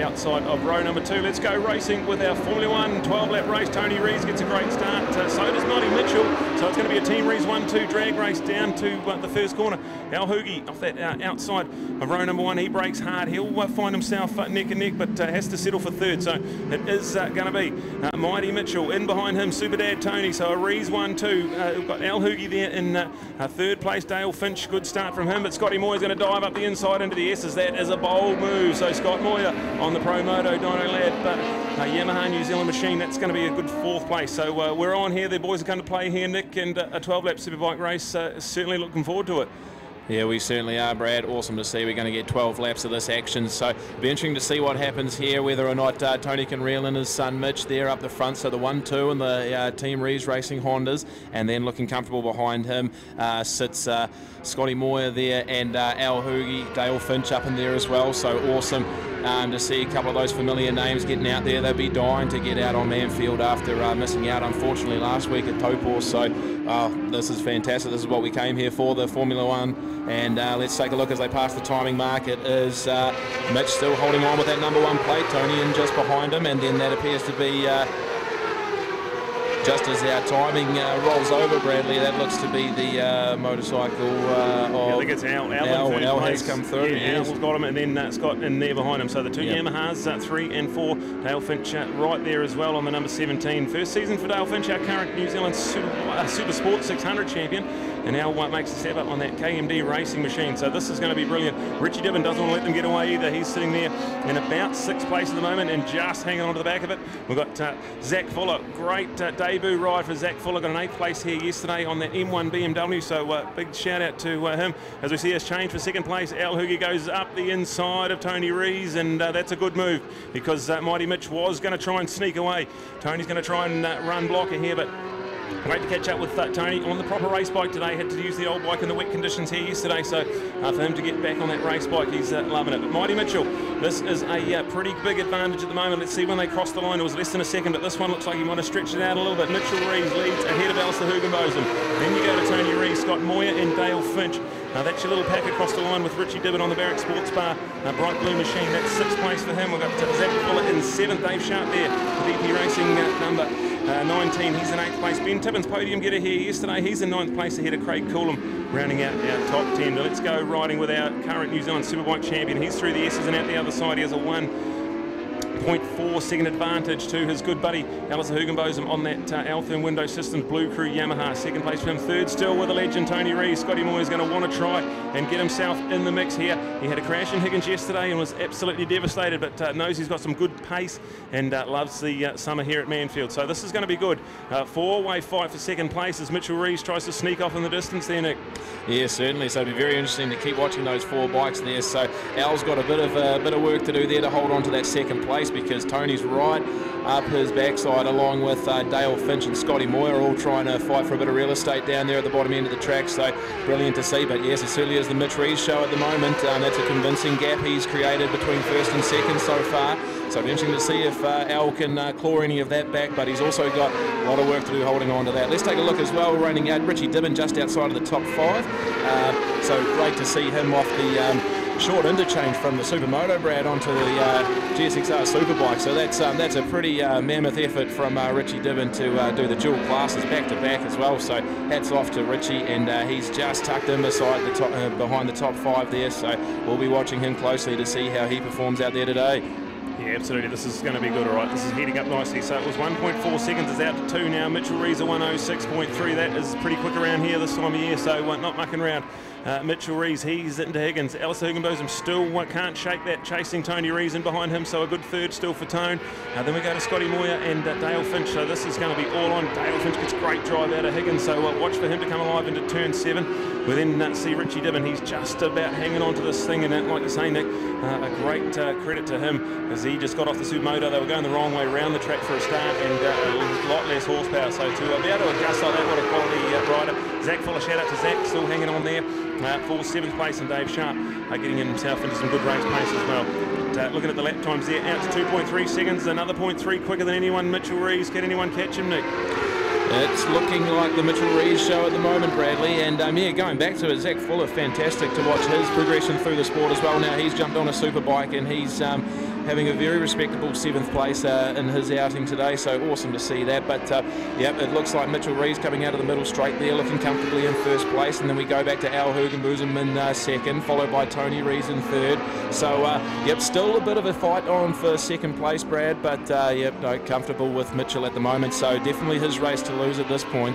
outside of row number 2. Let's go racing with our Formula 1 12-lap race. Tony Rees gets a great start, so does Marty Mitchell. So it's going to be a Team Rees 1-2 drag race down to the first corner. Al Hoogie off that outside of row number 1. He brakes hard. He'll find himself neck and neck, but has to settle for third. So it is going to be Mighty Mitchell. In behind him, Super Dad Tony. So a Rees 1-2. We've got Al Hoogie there in third place. Dale Finch, good start from him, but Scotty Moyer's going to dive up the inside into the S's. That is a bold move. So Scott Moyer on the Pro Moto Dyno Lad, but Yamaha New Zealand machine, that's going to be a good 4th place. So we're on here. The boys are going to play here, Nick, and a 12-lap superbike race. Certainly looking forward to it. Yeah, we certainly are, Brad. Awesome to see. We're going to get 12 laps of this action, so it'll be interesting to see what happens here, whether or not Tony can reel in his son Mitch there up the front. So the 1-2 and the Team Rees Racing Hondas, and then looking comfortable behind him sits Scotty Moyer there, and Al Hoogie, Dale Finch up in there as well. So awesome to see a couple of those familiar names getting out there. They'll be dying to get out on Manfeild after missing out, unfortunately, last week at Taupo. So this is fantastic. This is what we came here for, the Formula 1. And let's take a look as they pass the timing mark. It is Mitch still holding on with that number 1 plate, Tony in just behind him, and then that appears to be just as our timing rolls over, Bradley, that looks to be the motorcycle I think it's Al. Al has come through. Yeah, Al's got him, and then Scott in there behind him. So the two Yamahas, 3 and 4. Dale Finch right there as well on the number 17. First season for Dale Finch, our current New Zealand Super Sport 600 champion. And Al makes a step up on that KMD racing machine. So this is going to be brilliant. Richie Dibbon doesn't want to let them get away either. He's sitting there in about 6th place at the moment and just hanging on to the back of it. We've got Zach Fuller. Great debut ride for Zach Fuller. Got an 8th place here yesterday on that M1 BMW. So big shout out to him. As we see us change for 2nd place, Al Hoogie goes up the inside of Tony Rees, and that's a good move because Mighty Mitch was going to try and sneak away. Tony's going to try and run blocker here, but great to catch up with Tony on the proper race bike today. Had to use the old bike in the wet conditions here yesterday, so for him to get back on that race bike, he's loving it. But Mighty Mitchell, this is a pretty big advantage at the moment. Let's see when they cross the line. It was less than a second, but this one looks like he might have stretched it out a little bit. Mitchell Rees leads ahead of Alistair Hugenbosen. Then you go to Tony Rees, Scott Moyer and Dale Finch. That's your little pack across the line with Richie Dibbon on the Barrett Sports Bar. Bright Blue machine, that's 6th place for him. We've got Zach Fuller in 7th. Dave Sharp there, the DP Racing number 19. He's in 8th place. Ben Tibbins, podium getter here yesterday. He's in 9th place ahead of Craig Coolum, rounding out our top 10. Now let's go riding with our current New Zealand Superbike champion. He's through the S's and out the other side. He has a 1.4 second advantage to his good buddy Alistair Hugenbosen on that Altherm Window Systems Blue Crew Yamaha. 2nd place for him. 3rd still with the legend Tony Rees. Scotty Moore is going to want to try and get himself in the mix here. He had a crash in Higgins yesterday and was absolutely devastated, but knows he's got some good pace and loves the summer here at Manfeild. So this is going to be good. 4-way fight for 2nd place as Mitchell Rees tries to sneak off in the distance there, Nick. Yeah, certainly. So it'll be very interesting to keep watching those 4 bikes there. So Al's got a bit of work to do there to hold on to that 2nd place, because Tony's right up his backside along with Dale Finch and Scotty Moyer all trying to fight for a bit of real estate down there at the bottom end of the track. So brilliant to see. But yes, it certainly is the Mitch Rees show at the moment. That's a convincing gap he's created between 1st and 2nd so far. So it'll be interesting to see if Al can claw any of that back, but he's also got a lot of work to do holding on to that. Let's take a look as well, running out Richie Dibbon just outside of the top 5. So great to see him off the short interchange from the Supermoto, Brad, onto the GSXR Superbike. So that's a pretty mammoth effort from Richie Dibbon to do the dual classes back-to-back as well. So hats off to Richie, and he's just tucked in beside the top, behind the top 5 there. So we'll be watching him closely to see how he performs out there today. Yeah, absolutely. This is going to be good, all right. This is heating up nicely. So it was 1.4 seconds, is out to 2 now. Mitchell Rees a 106.3. That is pretty quick around here this time of year, so not mucking around. Mitchell Rees, he's into Higgins. Alistair Hugenbosen still can't shake that, chasing Tony Rees in behind him, so a good 3rd still for Tone. Then we go to Scotty Moyer and Dale Finch, so this is going to be all on. Dale Finch gets a great drive out of Higgins, so watch for him to come alive into turn 7. We then see Richie Dibbon. He's just about hanging on to this thing, and like you say, Nick, a great credit to him, as he just got off the Supermoto. They were going the wrong way around the track for a start, and a lot less horsepower, so to be able to adjust like that, what a quality rider. Zach Fuller, shout out to Zach, still hanging on there for 7th place, and Dave Sharp getting himself into some good race pace as well. But, looking at the lap times there, out to 2.3 seconds, another 0.3 quicker than anyone. Mitchell Rees, can anyone catch him, Nick? It's looking like the Mitchell Rees show at the moment, Bradley, and yeah, going back to it, Zach Fuller, fantastic to watch his progression through the sport as well. Now he's jumped on a superbike, and he's having a very respectable 7th place in his outing today, so awesome to see that. But yeah, it looks like Mitchell Rees coming out of the middle straight there, looking comfortably in 1st place, and then we go back to Al Hugenbosom in 2nd, followed by Tony Rees in 3rd. So yep, still a bit of a fight on for 2nd place, Brad, but yep, no, comfortable with Mitchell at the moment, so definitely his race to lose at this point.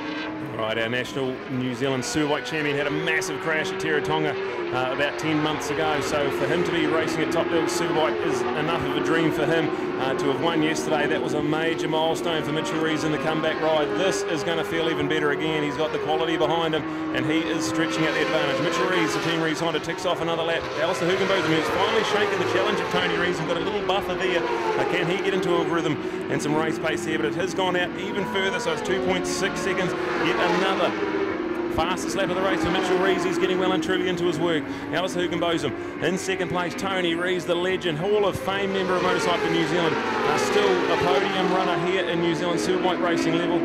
Right, our national New Zealand Superbike champion had a massive crash at Teretonga about 10 months ago, so for him to be racing a top level Superbike is enough of a dream for him. To have won yesterday, that was a major milestone for Mitchell Rees in the comeback ride. This is going to feel even better again. He's got the quality behind him, and he is stretching out the advantage. Mitchell Rees, the Team Rees Honda, ticks off another lap. Alistair Hugenbosom, who's finally shaken the challenge of Tony Rees and got a little buffer there. Can he get into a rhythm and some race pace there? But it has gone out even further, so it's 2.6 seconds. Yet another fastest lap of the race for Mitchell Rees. He's getting well and truly into his work. Alistair Hugenbosom in 2nd place. Tony Rees, the legend, Hall of Fame member of Motorcycle New Zealand, still a podium runner here in New Zealand Superbike racing level.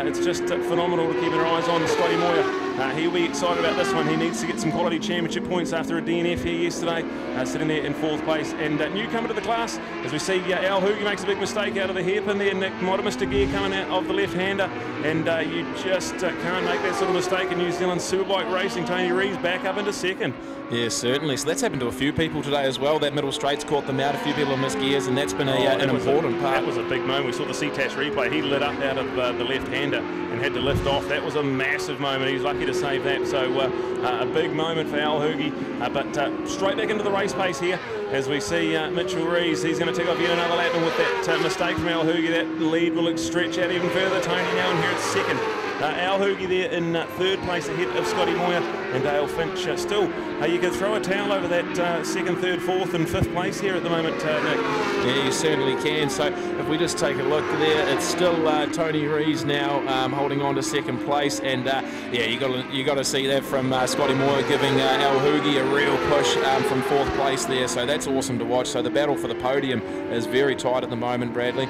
It's just phenomenal to keep our eyes on. Scotty Moyer, he'll be excited about this one. He needs to get some quality championship points after a DNF here yesterday, sitting there in 4th place. And newcomer to the class, as we see Al Hugie makes a big mistake out of the hairpin there. Nick might have missed a gear coming out of the left-hander, and you just can't make that sort of mistake in New Zealand Superbike racing. Tony Rees back up into 2nd. Yeah, certainly. So that's happened to a few people today as well. That middle straight's caught them out. A few people have missed gears, and that's been an important part. That was a big moment. We saw the Ctas replay. He lit up out of the left-hander and had to lift off. That was a massive moment. He was lucky to save that. So a big moment for Al Hugie. But straight back into the race pace here as we see Mitchell Rees. He's going to take off yet another lap, and with that mistake from Al Hugie, that lead will stretch out even further. Tony now in here at 2nd. Al Hugie there in 3rd place ahead of Scotty Moyer and Dale Finch. Still, you could throw a towel over that 2nd, 3rd, 4th and 5th place here at the moment, Nick. Yeah, you certainly can. So if we just take a look there, it's still Tony Rees now holding on to 2nd place, and yeah, you got to see that from Scotty Moyer giving Al Hugie a real push from 4th place there. So that's awesome to watch. So the battle for the podium is very tight at the moment, Bradley.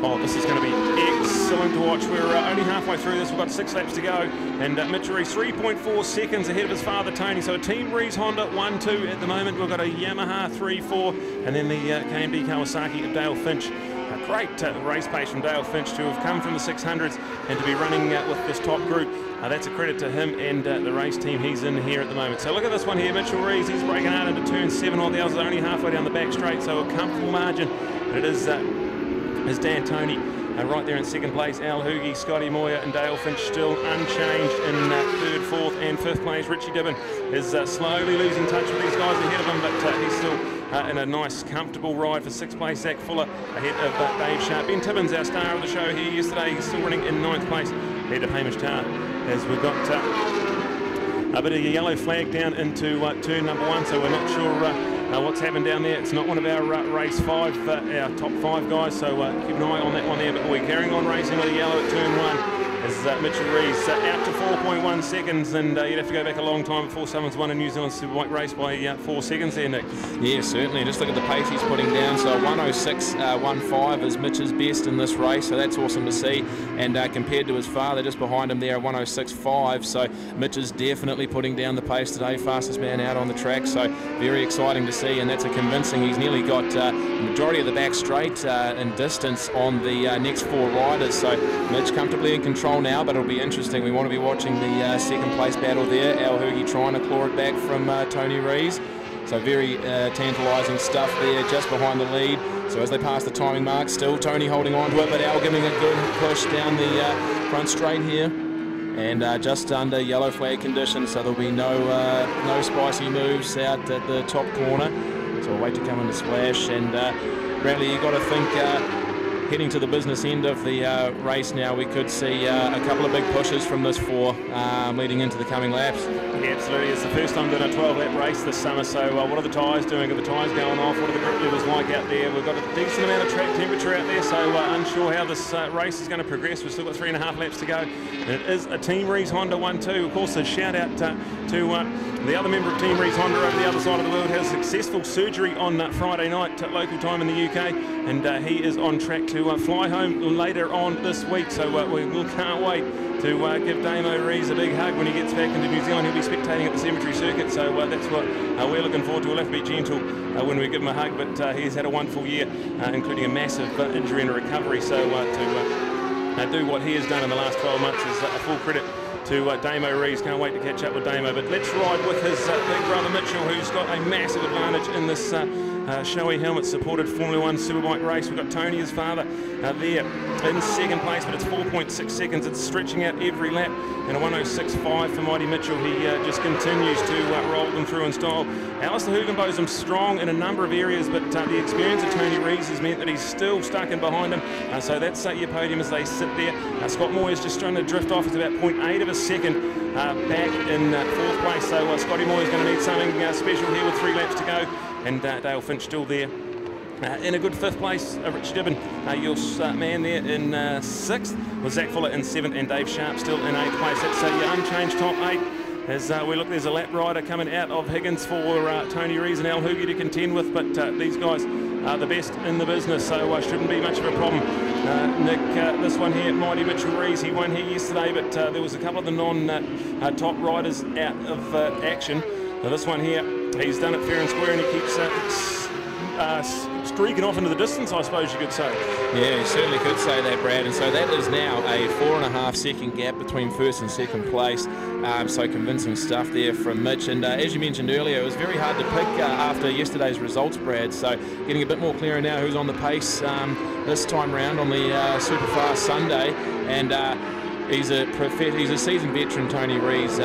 Oh, this is going to be excellent to watch. We're only halfway through this. We've got 6 laps to go. And Mitchell Rees 3.4 seconds ahead of his father, Tony. So a Team Rees Honda 1-2 at the moment. We've got a Yamaha 3-4. And then the KMB Kawasaki of Dale Finch. A great race pace from Dale Finch to have come from the 600s and to be running with this top group. That's a credit to him and the race team he's in here at the moment. So look at this one here. Mitchell Rees, he's breaking out into turn 7, while the others are only halfway down the back straight. So a comfortable margin. But it is Dan Tony right there in 2nd place. Al Hugie, Scotty Moyer and Dale Finch still unchanged in 3rd, 4th and 5th place. Richie Dibbin is slowly losing touch with these guys ahead of him, but he's still in a nice comfortable ride for 6th place. Zach Fuller ahead of Dave Sharp. Ben Tibbins, our star of the show here yesterday, he's still running in 9th place ahead of Hamish Tarr, as we've got a bit of a yellow flag down into turn number 1, so we're not sure what's happened down there. It's not one of our race 5, our top 5 guys, so keep an eye on that one there. But we're carrying on racing with a yellow at turn 1 as Mitchell Rees out to 4.1 seconds, and you'd have to go back a long time before someone's won a New Zealand Superbike race by 4 seconds there, Nick. Yeah, certainly. Just look at the pace he's putting down. So 106.15 is Mitch's best in this race, so that's awesome to see. And compared to his father just behind him there at 106.5, so Mitch is definitely putting down the pace today, fastest man out on the track, so very exciting to see, and that's a convincing. He's nearly got the majority of the back straight in distance on the next 4 riders, so Mitch comfortably in control now, but it'll be interesting. We want to be watching the 2nd place battle there. Al Hugie trying to claw it back from Tony Rees. So very tantalising stuff there just behind the lead. So as they pass the timing mark, still Tony holding on to it, but Al giving a good push down the front straight here. And just under yellow flag conditions, so there'll be no spicy moves out at the top corner. So we'll wait to come into splash. And Bradley, you've got to think heading to the business end of the race now, we could see a couple of big pushes from this 4 leading into the coming laps. Yeah, absolutely. It's the first time doing a 12-lap race this summer, so what are the tyres doing? Are the tyres going off? What are the grip levels like out there? We've got a decent amount of track temperature out there, so unsure how this race is going to progress. We've still got 3.5 laps to go. And it is a Team Rees Honda 1-2. Of course, a shout out to the other member of Team Rees Honda over the other side of the world, has successful surgery on Friday night, local time in the UK, and he is on track to fly home later on this week. So we can't wait to give Damo Rees a big hug when he gets back into New Zealand. He'll be spectating at the cemetery circuit, so that's what we're looking forward to. We'll have to be gentle when we give him a hug, but he's had a wonderful year, including a massive injury and a recovery. So to do what he has done in the last 12 months is a full credit to Damo Rees. Can't wait to catch up with Damo. But let's ride with his big brother Mitchell, who's got a massive advantage in this Shoei helmet supported Formula 1 Superbike race. We've got Tony, his father, there in second place, but it's 4.6 seconds. It's stretching out every lap, and a 106.5 for Mighty Mitchell. He just continues to roll them through in style. Alistair Hugenbotham strong in a number of areas, but the experience of Tony Rees has meant that he's still stuck in behind him. So that's your podium as they sit there. Scott Moyer's just trying to drift off. It's about 0.8 of a second back in fourth place. So Scotty Moyer's going to need something special here with 3 laps to go. And Dale Finch still there. In a good 5th place, Richie Dibben, your man there in 6th, with Zach Fuller in 7th, and Dave Sharp still in 8th place. That's your unchanged top 8. As we look, there's a lap rider coming out of Higgins for Tony Rees and Al Hoogie to contend with, but these guys are the best in the business, so shouldn't be much of a problem. Nick, this one here, Mighty Mitchell Rees, he won here yesterday, but there was a couple of the non-top riders out of action. Now this one here, he's done it fair and square, and he keeps streaking off into the distance, I suppose you could say. Yeah, you certainly could say that, Brad. And so that is now a 4.5 second gap between 1st and 2nd place. So convincing stuff there from Mitch. And as you mentioned earlier, it was very hard to pick after yesterday's results, Brad. So getting a bit more clearer now who's on the pace this time round on the super fast Sunday. And he's a seasoned veteran, Tony Rees.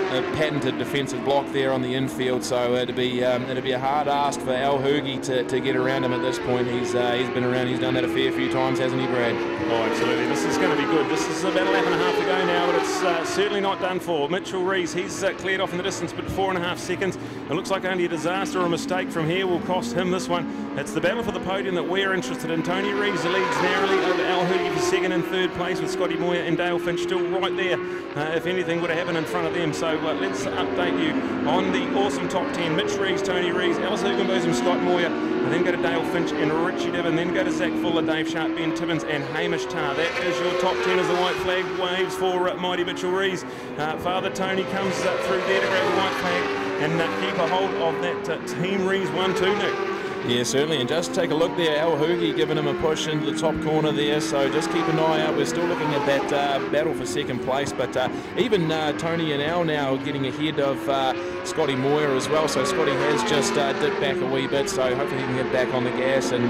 A patented defensive block there on the infield, so it'd be a hard ask for Al Hoogie to get around him at this point. He's been around, he's done that a fair few times, hasn't he, Brad? Oh, absolutely. This is going to be good. This is about a lap and a half to go now, but it's certainly not done for. Mitchell Rees, he's cleared off in the distance, but 4.5 seconds. It looks like only a disaster or a mistake from here will cost him this one. It's the battle for the podium that we're interested in. Tony Rees leads narrowly over Al Hoogie for 2nd and 3rd place, with Scotty Moyer and Dale Finch still right there. If anything would have happened in front of them, so let's update you on the awesome top 10. Mitch Rees, Tony Rees, Alistair Hugenbotham, Scott Moyer, and then go to Dale Finch and Richie Dibben, then go to Zach Fuller, Dave Sharp, Ben Tibbins and Hamish Tarr. That is your top 10 as the white flag waves for Mighty Mitchell Rees. Father Tony comes through there to grab the white flag and keep a hold of that Team Rees 1-2, Nick. Yeah, certainly, and just take a look there, Al Hoogie giving him a push into the top corner there, so just keep an eye out. We're still looking at that battle for 2nd place, but even Tony and Al now getting ahead of Scotty Moyer as well, so Scotty has just dipped back a wee bit, so hopefully he can get back on the gas and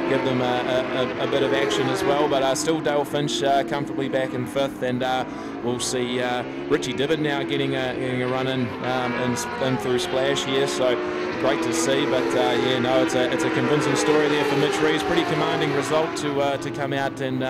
give them a bit of action as well, but still Dale Finch comfortably back in 5th, and we'll see Richie Dibben now getting a run in through Splash here, so great to see, but yeah, no, it's a convincing story there for Mitch Rees. Pretty commanding result to come out and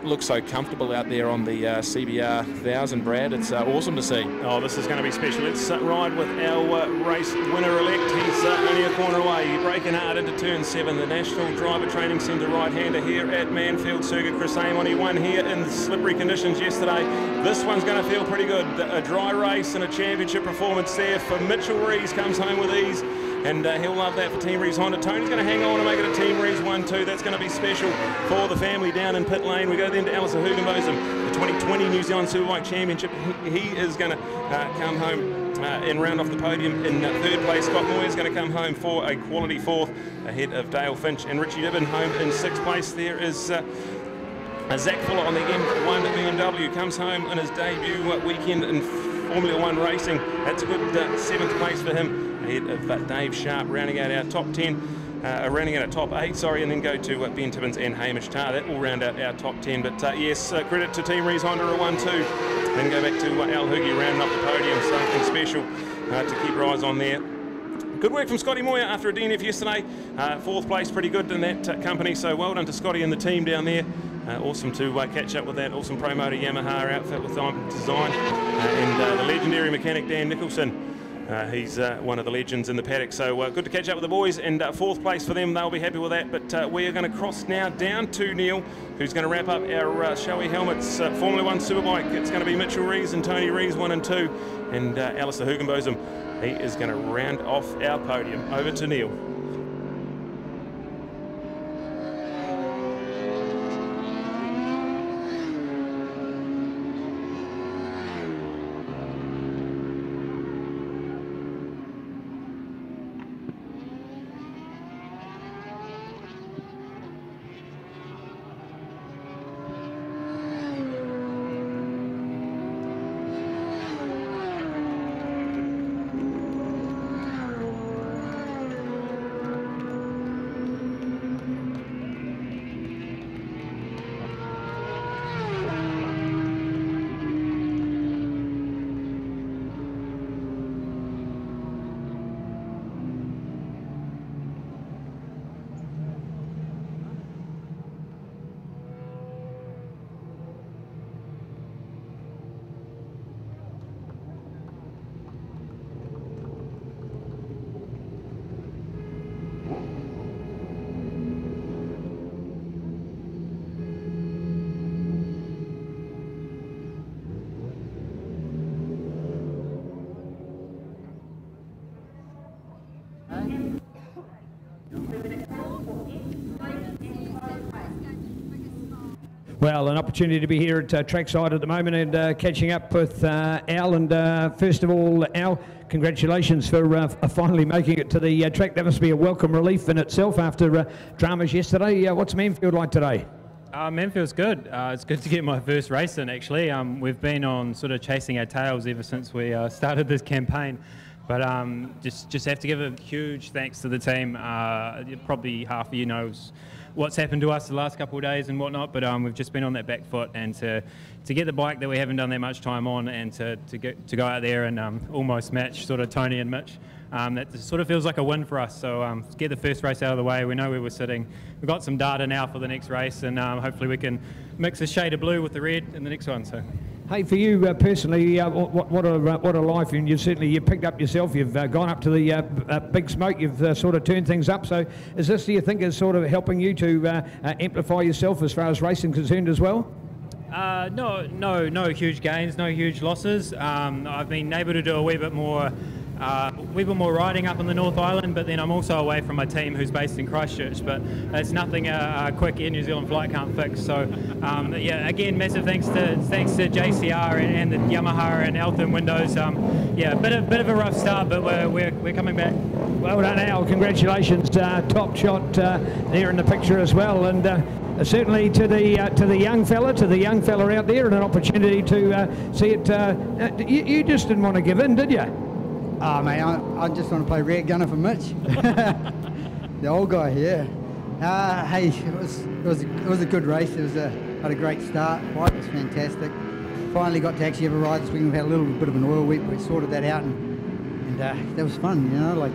look so comfortable out there on the CBR 1000, Brad. It's awesome to see. Oh, this is going to be special. Let's ride with our race winner-elect. He's only a corner away. Breaking hard into turn 7. The National Driver Training Centre right-hander here at Manfeild Circuit. Chris Amon, he won here in slippery conditions yesterday. This one's going to feel pretty good. A dry race and a championship performance there for Mitchell Rees. Comes home with ease. And he'll love that for Team Rees Honda. Tony's going to hang on and make it a Team Rees 1-2. That's going to be special for the family down in pit lane. We go then to Alistair Hugenbotham, the 2020 New Zealand Superbike Championship. He is going to come home and round off the podium in 3rd place. Scott Moyer is going to come home for a quality 4th ahead of Dale Finch, and Richie Dibben home in 6th place. There is Zach Fuller on the M1 BMW, comes home in his debut weekend in Formula 1 racing. That's a good 7th place for him, ahead of Dave Sharp, rounding out our top 10, rounding out our top 8, sorry, and then go to Ben Tibbins and Hamish Tarr. That will round out our top 10, but yes, credit to Team Rees Honda, a 1-2. Then go back to Al Hoogie rounding up the podium, something special to keep your eyes on there. Good work from Scotty Moyer after a DNF yesterday. 4th place, pretty good in that company, so well done to Scotty and the team down there. Awesome to catch up with that awesome promoter Yamaha outfit with design, and the legendary mechanic Dan Nicholson. He's one of the legends in the paddock, so good to catch up with the boys, and 4th place for them. They'll be happy with that, but we are going to cross now down to Neil, who's going to wrap up our Shoei Helmets Formula 1 Superbike. It's going to be Mitchell Rees and Tony Rees 1 and 2, and Alistair Hugenbotham. He is going to round off our podium. Over to Neil. Well, an opportunity to be here at trackside at the moment and catching up with Al. And first of all, Al, congratulations for finally making it to the track. That must be a welcome relief in itself after dramas yesterday. What's Manfeild like today? Manfield's good. It's good to get my first race in, actually. We've been on sort of chasing our tails ever since we started this campaign. But just have to give a huge thanks to the team. Probably half of you knows what's happened to us the last couple of days and whatnot, but we've just been on that back foot, and to get the bike that we haven't done that much time on, and to go out there and almost match sort of Tony and Mitch, that sort of feels like a win for us. So get the first race out of the way. We know where we're sitting. We've got some data now for the next race, and hopefully we can mix a shade of blue with the red in the next one. So. Hey, for you personally, what a life, and you've picked up yourself. You've gone up to the Big Smoke. You've sort of turned things up. So, is this, do you think, is sort of helping you to amplify yourself as far as racing concerned as well? No huge gains, no huge losses. I've been able to do a wee bit more riding up on the North Island, but then I'm also away from my team who's based in Christchurch, but it's nothing a quick Air New Zealand flight can't fix. So yeah, again, massive thanks to JCR and the Yamaha and Eltham windows. Yeah, bit of a rough start, but we're coming back. Well done, Al. Congratulations, top shot there in the picture as well, and certainly to the young fella out there, and an opportunity to see it. You just didn't want to give in, did you? Oh, mate, I just want to play rear gunner for Mitch. The old guy, yeah. Hey, it was a good race. Had a great start. Bike was fantastic. Finally got to actually have a ride this week. We had a little bit of an oil week, but we sorted that out, and that was fun, you know. Like,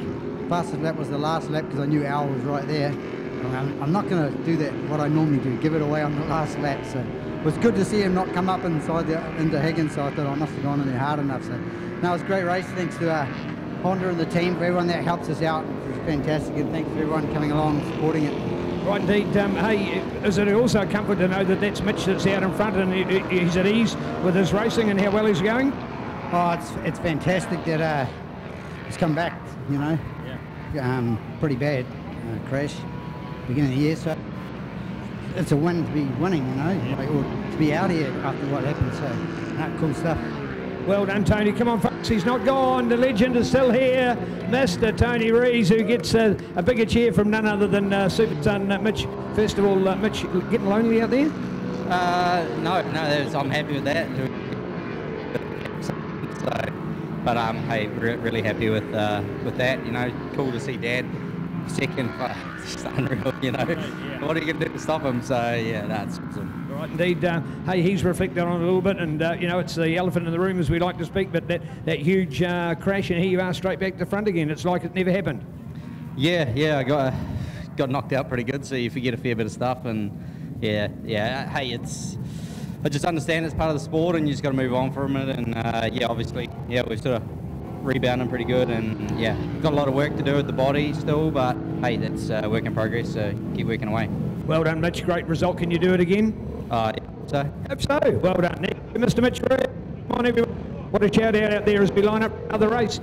fastest lap was the last lap because I knew Al was right there. I'm not going to do that, what I normally do, give it away on the last lap. So it was good to see him not come up inside into Higgins, so I thought I must have gone in there hard enough. So no, it was a great race. Thanks to Honda and the team, for everyone that helps us out. It was fantastic, and thanks for everyone coming along and supporting it. Right, indeed. Hey, is it also a comfort to know that that's Mitch that's out in front and he's at ease with his racing and how well he's going? Oh, it's fantastic that he's come back, you know. Yeah. Pretty bad crash beginning of the year, so it's a win to be winning, you know, yeah. Like, or to be out here after what happened. So cool stuff. Well done, Tony. Come on, folks. He's not gone. The legend is still here. Mr. Tony Rees, who gets a bigger cheer from none other than Super Son Mitch. First of all, Mitch, getting lonely out there? No, I'm happy with that. So, but hey, really happy with that. You know, cool to see Dad second. It's unreal, you know. Yeah. What are you going to do to stop him? So yeah, that's awesome. Right, indeed. Hey, he's reflected on it a little bit, and you know, it's the elephant in the room, as we like to speak. But that huge crash, and here you are, straight back to front again. It's like it never happened. Yeah. I got knocked out pretty good, so you forget a fair bit of stuff, and yeah. Hey, I just understand it's part of the sport, and you just got to move on from it. And yeah, obviously, yeah, we're sort of rebounding pretty good, and yeah, got a lot of work to do with the body still, but hey, that's work in progress, so keep working away. Well done, Mitch. Great result. Can you do it again? Yeah, so. Hope so. Well done, Nick. Mr. Mitch. Come on, everyone. What a shout out there as we line up another race.